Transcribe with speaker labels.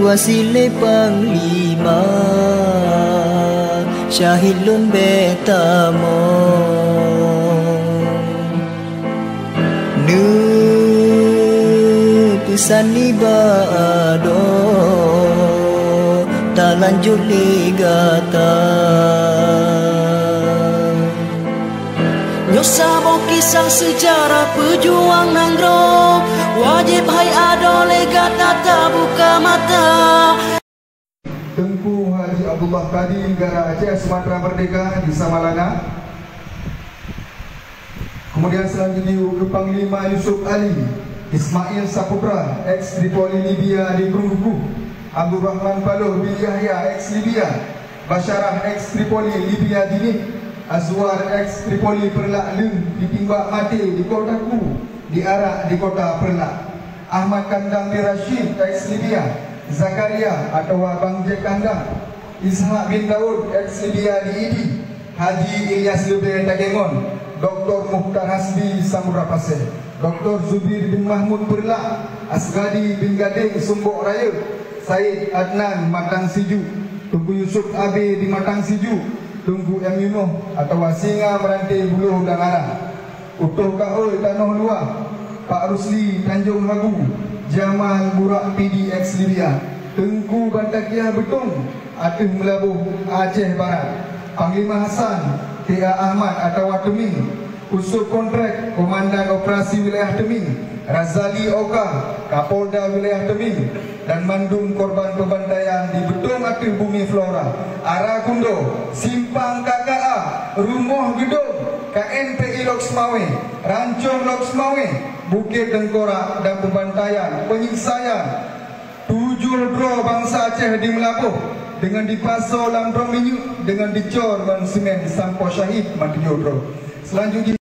Speaker 1: Wasile Panglima Syahid Lun Betamo Nu pesan ni baado tak lanjut ligata Nyosabong kisah sejarah pejuang Nanggro wajib hai ado legata tak buka mata.
Speaker 2: Tengku Haji Abdullah Kadi Negara Aceh Sumatera Merdeka di Samalanga. Kemudian selanjutnya ke Panglima Yusuf Ali Ismail Saputra ex Tripoli Libya di Krunggu, Abdul Rahman Paloh bin Yahya ex Libya, Basharah ex Tripoli Libya Dini, Azwar ex Tripoli Perlak Leng ditimbak mati di kota Ku, diarak di kota Perlak. Ahmad Kandang bin Rashid ex Libya, Zakaria atau Abang Jack Kandang, Ishak bin Daud ex Libya di Idi, Haji Ilyas Lebe Tagengon, Dr. Mukhtar Hasbi Samudra Pasir, Dr. Zubir bin Mahmud Perlak, Asgadi bin Gading Sumbok Raya, Said Adnan Matang Siju, Tunku Yusuf Abe di Matang Siju, Tunggu M. Yunuh atau Singa Merantai Buluh dan Arah, Utuh Kaul Tanah Luar, Pak Rusli Tanjung Hagu, Jamal Burak PD ex Libya, Tengku Bantakiah Betung, Atih Melabuh Aceh Barat, Panglima Hasan T.A. Ahmad atau Teming, Usul Kontrak Komandan Operasi Wilayah Teming, Razali Oka Kapolda Wilayah Teming, dan mandum korban pembantaian di Betung Atih Bumi Flora, Arakundo, Simpang KKA, Rumah Gedung, KNPI Loksmawe, Rancong Loksmawe, Bukit Tengkorak, dan pembantaian, penyiksaian 7 dro bangsa Aceh di Melabuh dengan dipasau lambrong minyak dengan dicor ban semen sampo syahid mati dro. Selanjutnya